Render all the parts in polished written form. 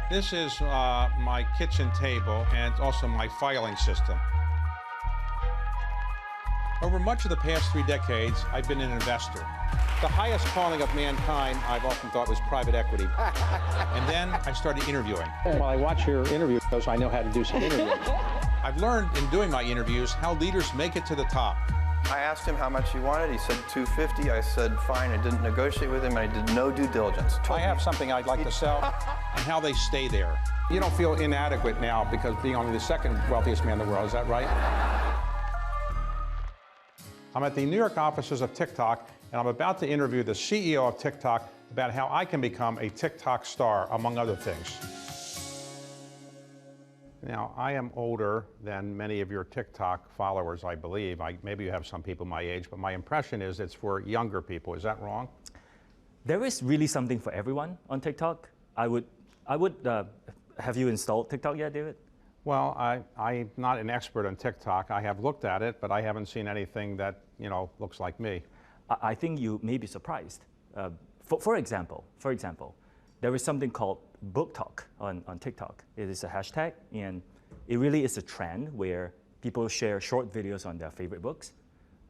This is my kitchen table and also my filing system. Over much of the past 3 decades, I've been an investor. The highest calling of mankind, I've often thought, was private equity. And then I started interviewing. While I watch your interviews, I know how to do some interviewing. I've learned in doing my interviews how leaders make it to the top. I asked him how much he wanted. He said $250. I said fine. I didn't negotiate with him. I did no due diligence. I have something I'd like to sell, and how they stay there. You don't feel inadequate now because being only the second wealthiest man in the world, is that right? I'm at the New York offices of TikTok, and I'm about to interview the CEO of TikTok about how I can become a TikTok star, among other things. Now, I am older than many of your TikTok followers, I believe. Maybe you have some people my age, but my impression is it's for younger people. Is that wrong? There is really something for everyone on TikTok. I would have you installed TikTok yet, David? Well, I'm not an expert on TikTok. I have looked at it, but I haven't seen anything that, looks like me. I think you may be surprised. For example, there is something called book talk on TikTok. It is a hashtag, and it really is a trend where people share short videos on their favorite books.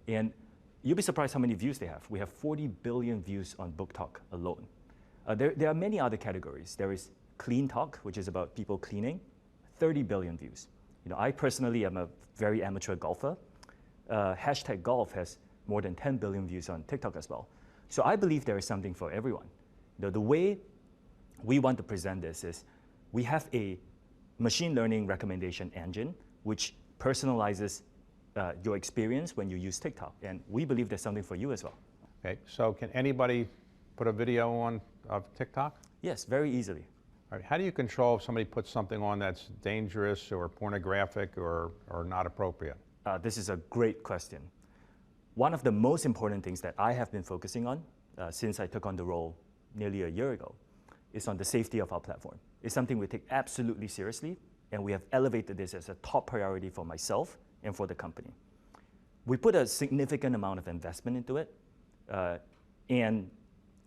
And you'll be surprised how many views they have. We have 40 billion views on book talk alone. There are many other categories. There is clean talk, which is about people cleaning, 30 billion views. I personally am a very amateur golfer. Hashtag golf has more than 10 billion views on TikTok as well. So I believe there is something for everyone. The way we want to present this is we have a machine learning recommendation engine which personalizes your experience when you use TikTok. And we believe there's something for you as well. Okay, so can anybody put a video on of TikTok? Yes, very easily. All right, how do you control if somebody puts something on that's dangerous or pornographic or not appropriate? This is a great question. One of the most important things that I have been focusing on since I took on the role nearly a year ago is on the safety of our platform. It's something we take absolutely seriously, and we have elevated this as a top priority for myself and for the company. We put a significant amount of investment into it, and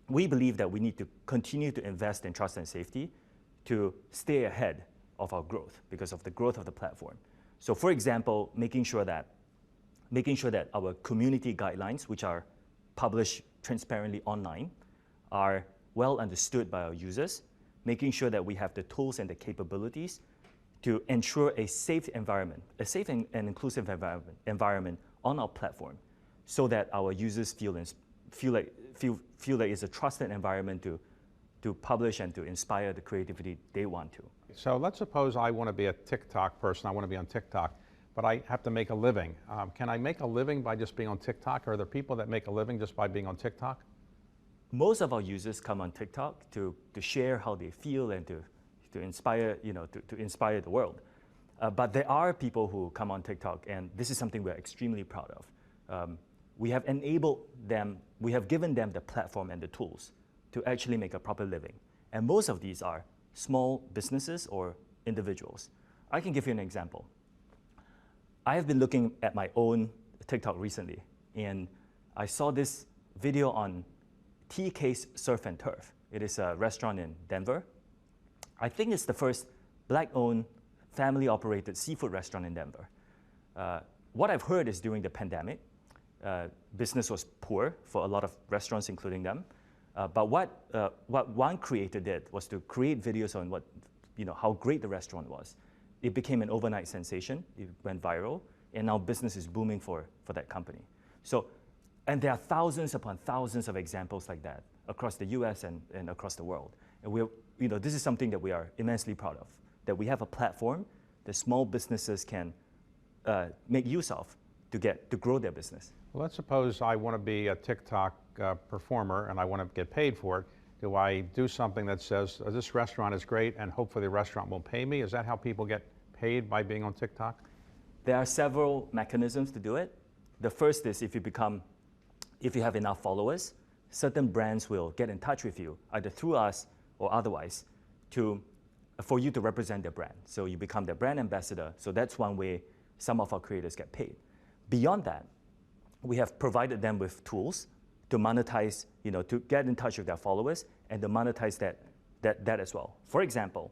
we believe that we need to continue to invest in trust and safety to stay ahead of our growth because of the growth of the platform. So for example, making sure that our community guidelines, which are published transparently online, are well understood by our users, making sure that we have the tools and the capabilities to ensure a safe environment, a safe and inclusive environment on our platform, so that our users feel like it's a trusted environment to publish and to inspire the creativity they want to. So let's suppose I want to be a TikTok person. I want to be on TikTok, but I have to make a living. Can I make a living by just being on TikTok? Are there people that make a living just by being on TikTok? Most of our users come on TikTok to share how they feel and to inspire, to inspire the world. But there are people who come on TikTok, and this is something we're extremely proud of. We have enabled them, we have given them the platform and the tools to actually make a proper living. And most of these are small businesses or individuals. I can give you an example. I have been looking at my own TikTok recently, and I saw this video on TK's Surf and Turf. It is a restaurant in Denver. I think it's the first Black-owned, family-operated seafood restaurant in Denver. What I've heard is during the pandemic, business was poor for a lot of restaurants, including them. But what one creator did was to create videos on how great the restaurant was. It became an overnight sensation. It went viral, and now business is booming for that company. And there are thousands upon thousands of examples like that across the US and across the world. And this is something that we are immensely proud of, that we have a platform that small businesses can make use of to grow their business. Well, let's suppose I want to be a TikTok performer and I want to get paid for it. Do I do something that says, this restaurant is great and hopefully the restaurant will pay me? Is that how people get paid, by being on TikTok? There are several mechanisms to do it. The first is if you have enough followers, certain brands will get in touch with you, either through us or otherwise, for you to represent their brand. So you become their brand ambassador. So that's one way some of our creators get paid. Beyond that, we have provided them with tools to monetize, to get in touch with their followers and to monetize that as well. For example,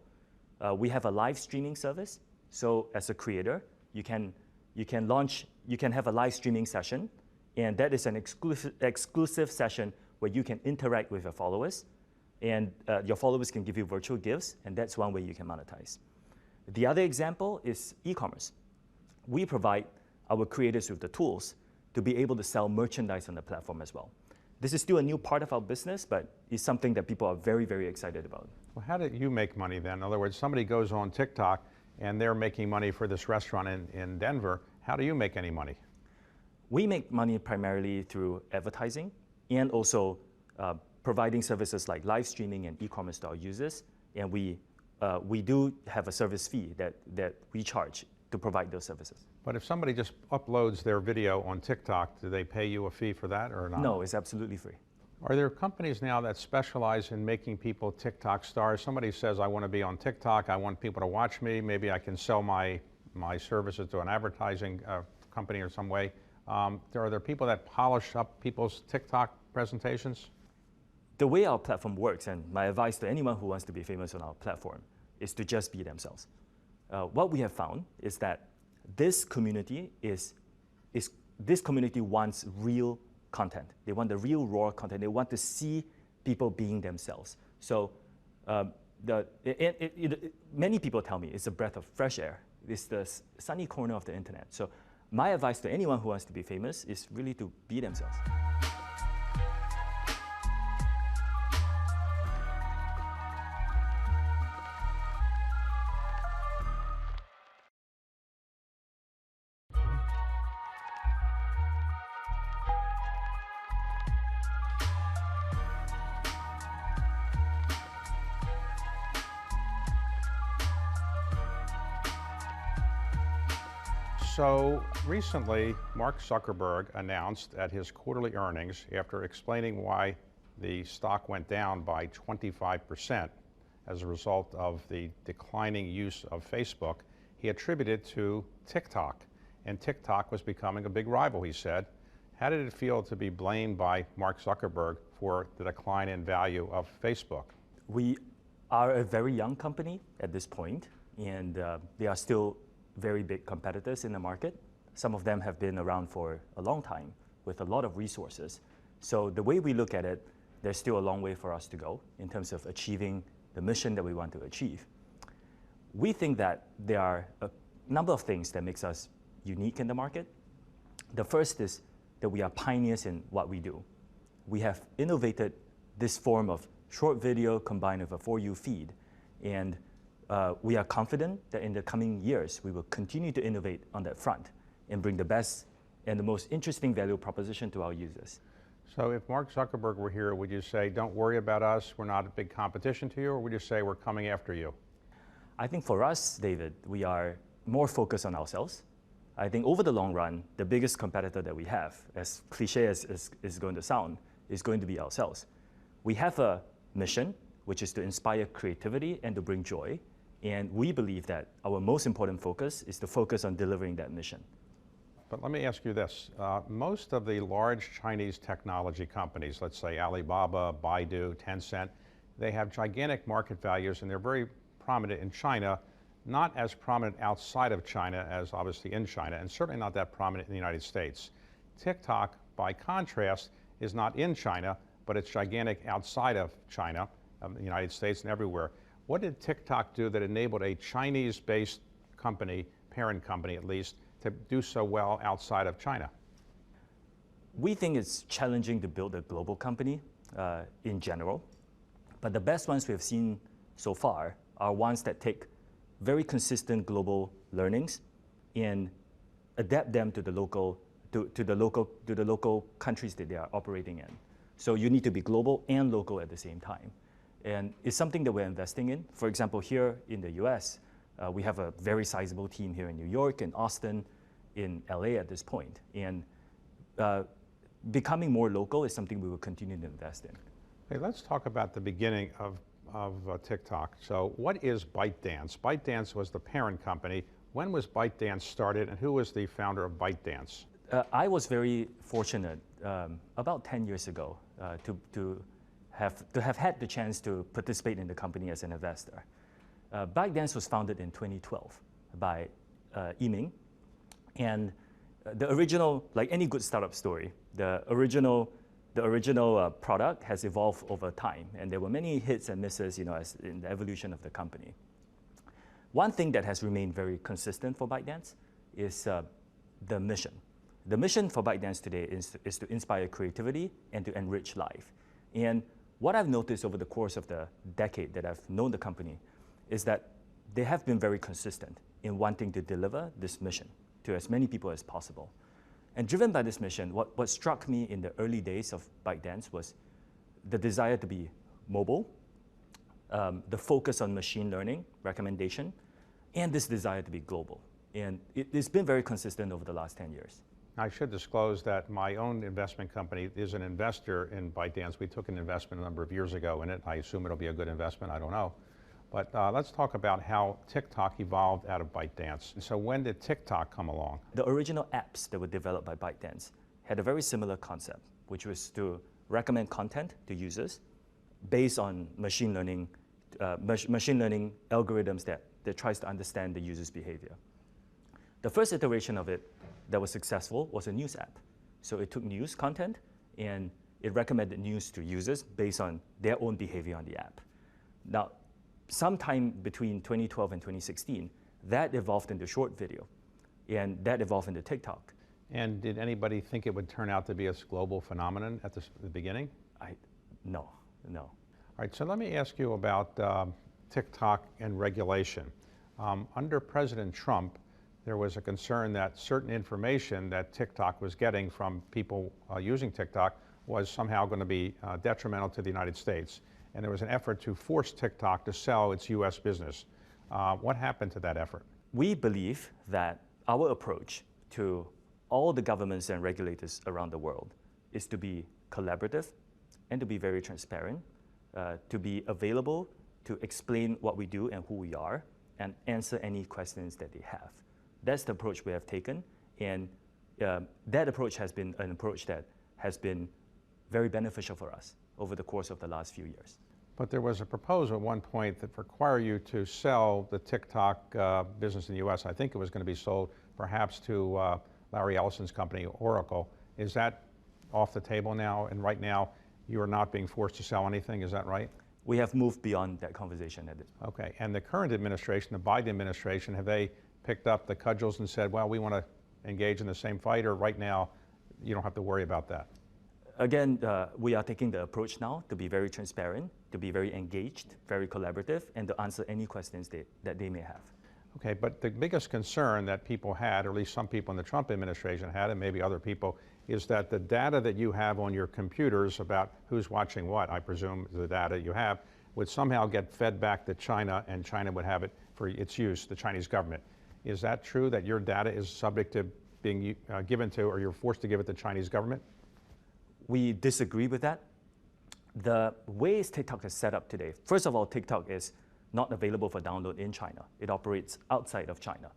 We have a live streaming service. So as a creator, you can have a live streaming session, and that is an exclusive session where you can interact with your followers, and your followers can give you virtual gifts, and that's one way you can monetize. The other example is e-commerce. We provide our creators with the tools to be able to sell merchandise on the platform as well. This is still a new part of our business, but it's something that people are very, very excited about. Well, how did you make money then? In other words, somebody goes on TikTok and they're making money for this restaurant in Denver. How do you make any money? We make money primarily through advertising and also providing services like live streaming and e-commerce to our users. And we do have a service fee that we charge to provide those services. But if somebody just uploads their video on TikTok, do they pay you a fee for that or not? No, it's absolutely free. Are there companies now that specialize in making people TikTok stars? Somebody says, I want to be on TikTok, I want people to watch me, maybe I can sell my services to an advertising company or some way. Are there people that polish up people's TikTok presentations? The way our platform works, and my advice to anyone who wants to be famous on our platform, is to just be themselves. What we have found is that this community wants real content. They want the real raw content. They want to see people being themselves. So many people tell me it's a breath of fresh air. It's the sunny corner of the internet. So my advice to anyone who wants to be famous is really to be themselves. So recently, Mark Zuckerberg announced at his quarterly earnings, after explaining why the stock went down by 25% as a result of the declining use of Facebook, he attributed to TikTok. And TikTok was becoming a big rival, he said. How did it feel to be blamed by Mark Zuckerberg for the decline in value of Facebook? We are a very young company at this point, and they are still very big competitors in the market. Some of them have been around for a long time with a lot of resources. So the way we look at it, there's still a long way for us to go in terms of achieving the mission that we want to achieve. We think that there are a number of things that makes us unique in the market. The first is that we are pioneers in what we do. We have innovated this form of short video combined with a For You feed, and we are confident that in the coming years, we will continue to innovate on that front and bring the best and the most interesting value proposition to our users. So if Mark Zuckerberg were here, would you say, don't worry about us, we're not a big competition to you, or would you say we're coming after you? I think for us, David, we are more focused on ourselves. I think over the long run, the biggest competitor that we have, as cliche as is going to sound, is going to be ourselves. We have a mission, which is to inspire creativity and to bring joy. And we believe that our most important focus is to focus on delivering that mission. But let me ask you this. Most of the large Chinese technology companies, let's say Alibaba, Baidu, Tencent, they have gigantic market values and they're very prominent in China, not as prominent outside of China as obviously in China, and certainly not that prominent in the United States. TikTok, by contrast, is not in China, but it's gigantic outside of China, the United States and everywhere. What did TikTok do that enabled a Chinese-based company, parent company at least, to do so well outside of China? We think it's challenging to build a global company in general, but the best ones we've seen so far are ones that take very consistent global learnings and adapt them to the local countries that they are operating in. So you need to be global and local at the same time. And it's something that we're investing in. For example, here in the US, we have a very sizable team here in New York, in Austin, in LA at this point. And becoming more local is something we will continue to invest in. Hey, let's talk about the beginning of TikTok. So what is ByteDance? ByteDance was the parent company. When was ByteDance started, and who was the founder of ByteDance? I was very fortunate about 10 years ago to have had the chance to participate in the company as an investor. ByteDance was founded in 2012 by Yiming, and the original, like any good startup story, the original product has evolved over time, and there were many hits and misses, as in the evolution of the company. One thing that has remained very consistent for ByteDance is the mission. The mission for ByteDance today is to inspire creativity and to enrich life. And what I've noticed over the course of the decade that I've known the company is that they have been very consistent in wanting to deliver this mission to as many people as possible. And driven by this mission, what struck me in the early days of ByteDance was the desire to be mobile, the focus on machine learning, recommendation, and this desire to be global. And it's been very consistent over the last 10 years. I should disclose that my own investment company is an investor in ByteDance. We took an investment a number of years ago in it. I assume it'll be a good investment, I don't know. But let's talk about how TikTok evolved out of ByteDance. So when did TikTok come along? The original apps that were developed by ByteDance had a very similar concept, which was to recommend content to users based on machine learning algorithms that tries to understand the user's behavior. The first iteration of it that was successful was a news app. So it took news content and it recommended news to users based on their own behavior on the app. Now, sometime between 2012 and 2016, that evolved into short video, and that evolved into TikTok. And did anybody think it would turn out to be a global phenomenon at the beginning? No. All right, so let me ask you about TikTok and regulation. Under President Trump, there was a concern that certain information that TikTok was getting from people using TikTok was somehow going to be detrimental to the United States. And there was an effort to force TikTok to sell its US business. What happened to that effort? We believe that our approach to all the governments and regulators around the world is to be collaborative and to be very transparent, to be available to explain what we do and who we are, and answer any questions that they have. That's the approach we have taken, and that approach has been an approach that has been very beneficial for us over the course of the last few years. But there was a proposal at one point that required you to sell the TikTok business in the US. I think it was going to be sold perhaps to Larry Ellison's company, Oracle. Is that off the table now? And right now, you are not being forced to sell anything, is that right? We have moved beyond that conversation at this point. Okay, and the current administration, the Biden administration, have they picked up the cudgels and said, well, we want to engage in the same fight, or right now, you don't have to worry about that? Again, we are taking the approach now to be very transparent, to be very engaged, very collaborative, and to answer any questions that they may have. Okay, but the biggest concern that people had, or at least some people in the Trump administration had, and maybe other people, is that the data that you have on your computers about who's watching what, I presume the data you have, would somehow get fed back to China, and China would have it for its use, the Chinese government. Is that true, that your data is subject to being given to, or you're forced to give it to the Chinese government? We disagree with that. The ways TikTok is set up today, first of all, TikTok is not available for download in China. It operates outside of China.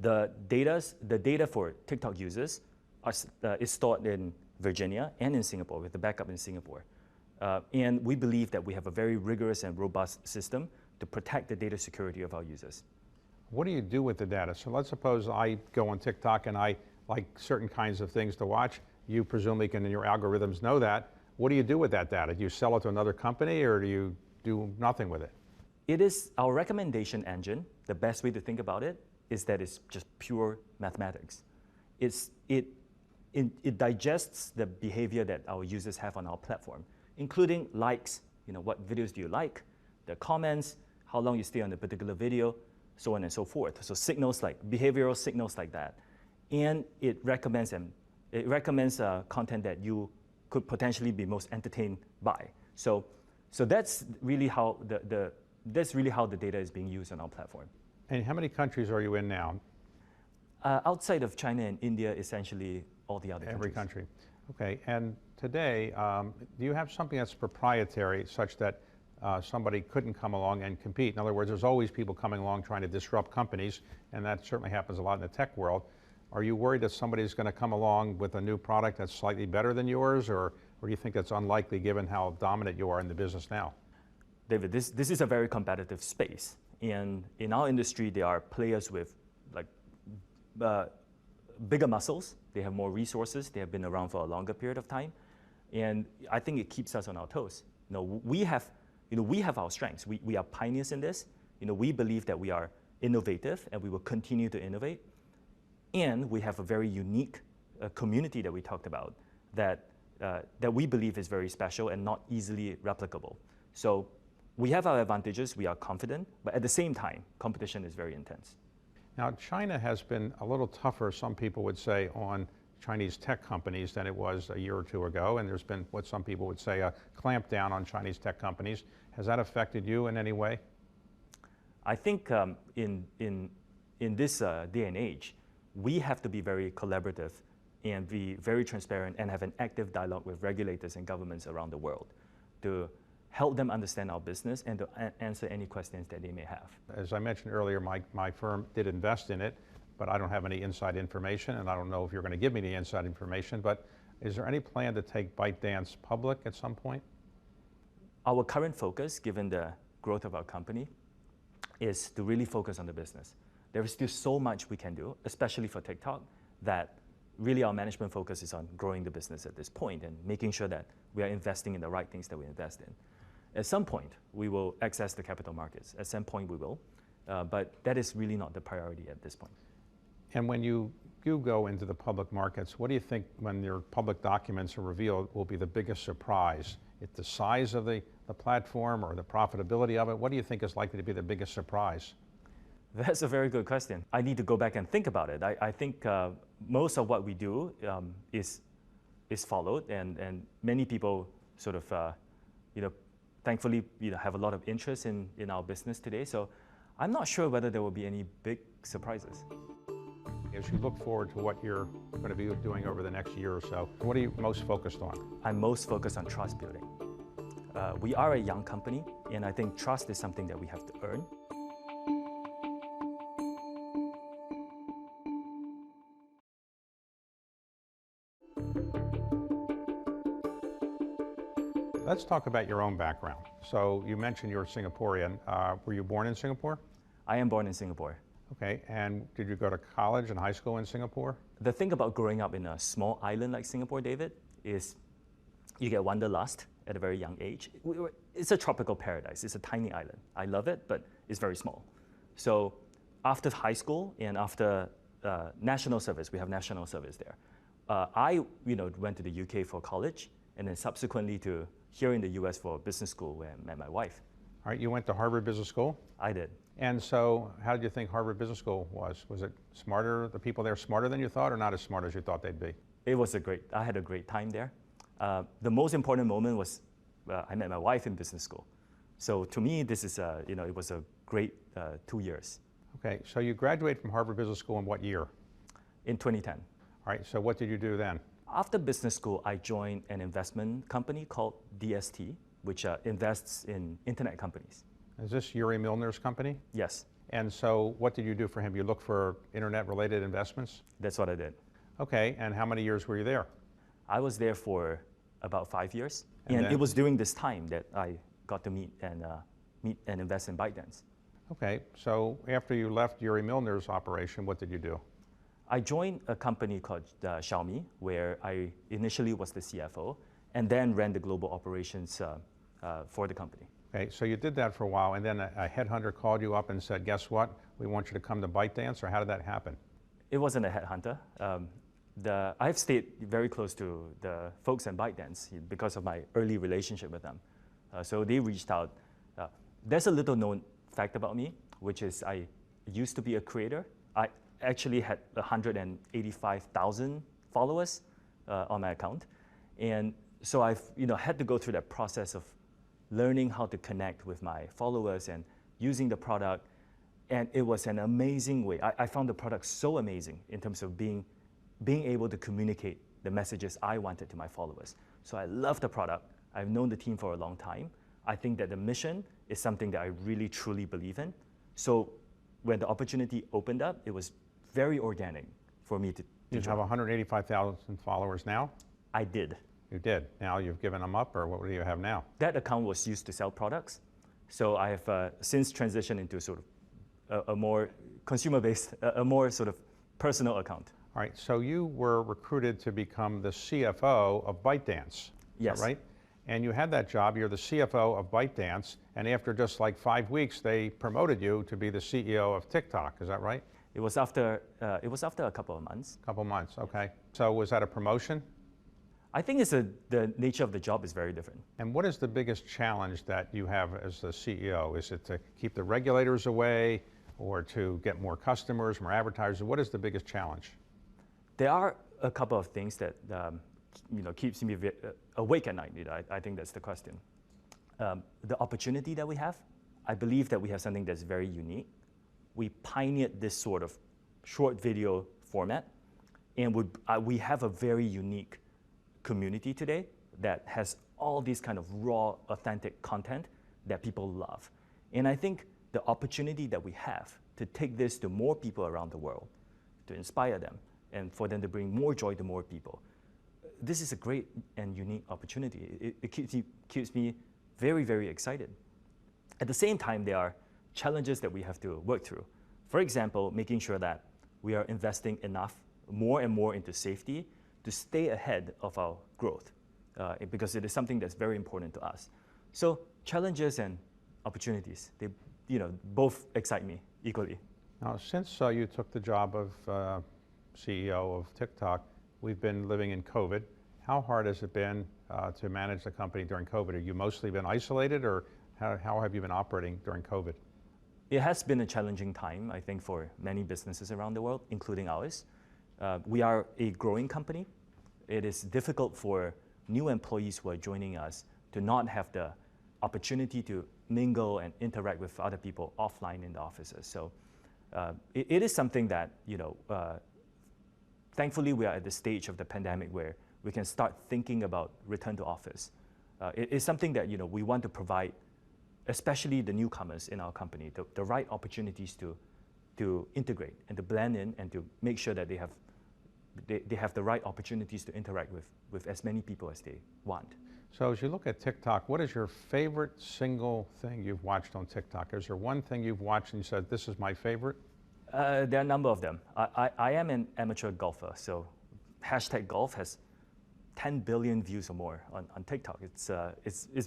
The data for TikTok users is stored in Virginia and in Singapore, with the backup in Singapore. And we believe that we have a very rigorous and robust system to protect the data security of our users. What do you do with the data? So let's suppose I go on TikTok and I like certain kinds of things to watch. You presumably can, in your algorithms, know that. What do you do with that data? Do you sell it to another company, or do you do nothing with it? It is our recommendation engine. The best way to think about it is that it's just pure mathematics. It digests the behavior that our users have on our platform, including likes, what videos do you like, the comments, how long you stay on a particular video, so on and so forth. So behavioral signals like that. And it recommends content that you could potentially be most entertained by. So that's really how the data is being used on our platform. And how many countries are you in now? Outside of China and India, essentially all the other countries. Every country. Okay, and today, do you have something that's proprietary such that somebody couldn't come along and compete? In other words, there's always people coming along trying to disrupt companies, and that certainly happens a lot in the tech world. Are you worried that somebody's going to come along with a new product that's slightly better than yours, or do you think that's unlikely given how dominant you are in the business now? David, this is a very competitive space. And in our industry, there are players with like bigger muscles. They have more resources. They have been around for a longer period of time. And I think it keeps us on our toes. We have our strengths. We are pioneers in this. We believe that we are innovative and we will continue to innovate. And we have a very unique community that we talked about that we believe is very special and not easily replicable. So we have our advantages, we are confident, but at the same time, competition is very intense. Now, China has been a little tougher, some people would say, on Chinese tech companies than it was a year or two ago, and there's been what some people would say a clampdown on Chinese tech companies. Has that affected you in any way? I think in this day and age, we have to be very collaborative and be very transparent and have an active dialogue with regulators and governments around the world to help them understand our business and to answer any questions that they may have. As I mentioned earlier, my firm did invest in it, but I don't have any inside information, and I don't know if you're going to give me the inside information, but is there any plan to take ByteDance public at some point? Our current focus, given the growth of our company, is to really focus on the business. There is still so much we can do, especially for TikTok, that really our management focus is on growing the business at this point and making sure that we are investing in the right things that we invest in. At some point, we will access the capital markets. At some point, we will. But that is really not the priority at this point. And when you do go into the public markets, what do you think when your public documents are revealed will be the biggest surprise? Is it the size of the platform or the profitability of it? What do you think is likely to be the biggest surprise? That's a very good question. I need to go back and think about it. I think most of what we do is followed, and many people sort of, thankfully, have a lot of interest in our business today. So I'm not sure whether there will be any big surprises. As you look forward to what you're going to be doing over the next year or so, what are you most focused on? I'm most focused on trust building. We are a young company, and I think trust is something that we have to earn. Let's talk about your own background. So you mentioned you're Singaporean. Were you born in Singapore? I am born in Singapore. Okay, and did you go to college and high school in Singapore? The thing about growing up in a small island like Singapore, David, is you get wanderlust at a very young age. It's a tropical paradise. It's a tiny island. I love it, but it's very small. So after high school and after national service, we have national service there. I went to the UK for college, and then subsequently to here in the US for business school where I met my wife. All right, you went to Harvard Business School? I did. And so how did you think Harvard Business School was? Was it smarter, the people there smarter than you thought, or not as smart as you thought they'd be? It was I had a great time there. The most important moment was I met my wife in business school. So to me, this is, it was a great 2 years. Okay, so you graduated from Harvard Business School in what year? In 2010. All right, so what did you do then? After business school, I joined an investment company called DST, which invests in internet companies. Is this Yuri Milner's company? Yes. And so what did you do for him? You look for internet-related investments? That's what I did. Okay, and how many years were you there? I was there for about 5 years. And it was during this time that I got to meet and invest in ByteDance. Okay, so after you left Yuri Milner's operation, what did you do? I joined a company called Xiaomi, where I initially was the CFO, and then ran the global operations for the company. Okay, so you did that for a while, and then a headhunter called you up and said, guess what, we want you to come to ByteDance, or how did that happen? It wasn't a headhunter. I've stayed very close to the folks at ByteDance because of my early relationship with them. So they reached out. There's a little known fact about me, which is I used to be a creator. I actually had 185,000 followers on my account. And so I've had to go through that process of learning how to connect with my followers and using the product. And it was an amazing way. I found the product so amazing in terms of being able to communicate the messages I wanted to my followers. So I love the product. I've known the team for a long time. I think that the mission is something that I really, truly believe in. So when the opportunity opened up, it was very organic for me to You have 185,000 followers now? I did. You did. Now you've given them up, or what do you have now? That account was used to sell products. So I have since transitioned into sort of a more consumer-based, a more sort of personal account. All right, so you were recruited to become the CFO of ByteDance, Yes. is that right? And you had that job, you're the CFO of ByteDance, and after just like 5 weeks, they promoted you to be the CEO of TikTok, is that right? It was after a couple of months. A couple months, okay. So was that a promotion? I think the nature of the job is very different. And what is the biggest challenge that you have as the CEO? Is it to keep the regulators away or to get more customers, more advertisers? What is the biggest challenge? There are a couple of things that keeps me awake at night. I think that's the question. The opportunity that we have, I believe that we have something that's very unique. We pioneered this sort of short video format, and we have a very unique community today that has all these kind of raw, authentic content that people love. And I think the opportunity that we have to take this to more people around the world, to inspire them, and for them to bring more joy to more people, this is a great and unique opportunity. It keeps me very, very excited. At the same time, there are challenges that we have to work through. For example, making sure that we are investing enough, more and more into safety to stay ahead of our growth, because it is something that's very important to us. So challenges and opportunities, they both excite me equally. Now, since you took the job of CEO of TikTok, we've been living in COVID. How hard has it been to manage the company during COVID? Have you mostly been isolated, or how have you been operating during COVID? It has been a challenging time, I think, for many businesses around the world, including ours. We are a growing company. It is difficult for new employees who are joining us to not have the opportunity to mingle and interact with other people offline in the offices. So it is something that, thankfully we are at the stage of the pandemic where we can start thinking about return to office. It is something that we want to provide, especially the newcomers in our company, the right opportunities to integrate and to blend in and to make sure that they have the right opportunities to interact with as many people as they want. So as you look at TikTok, what is your favorite single thing you've watched on TikTok? Is there one thing you've watched and you said, this is my favorite? There are a number of them. I am an amateur golfer, so #golf has 10 billion views or more on TikTok. It's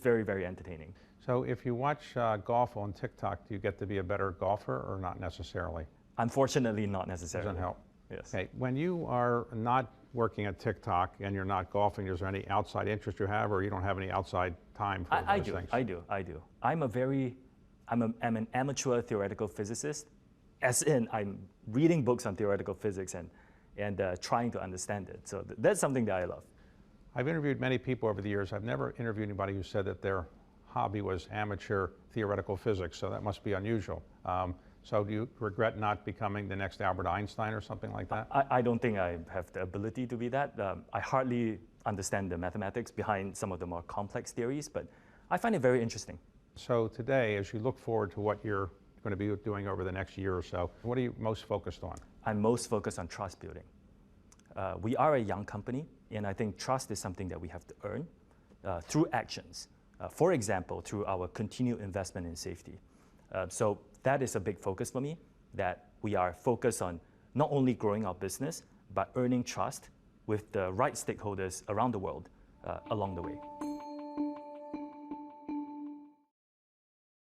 very, very entertaining. So if you watch golf on TikTok, do you get to be a better golfer or not necessarily? Unfortunately, not necessarily. Doesn't help. Yes. Okay. When you are not working at TikTok and you're not golfing, is there any outside interest you have, or you don't have any outside time for those things? I do. I'm an amateur theoretical physicist, as in I'm reading books on theoretical physics and trying to understand it. So that's something that I love. I've interviewed many people over the years. I've never interviewed anybody who said that their hobby was amateur theoretical physics, so that must be unusual. So do you regret not becoming the next Albert Einstein or something like that? I don't think I have the ability to be that. I hardly understand the mathematics behind some of the more complex theories, but I find it very interesting. So today, as you look forward to what you're going to be doing over the next year or so, what are you most focused on? I'm most focused on trust building. We are a young company, and I think trust is something that we have to earn through actions. For example, through our continued investment in safety. So that is a big focus for me, that we are focused on not only growing our business, but earning trust with the right stakeholders around the world along the way.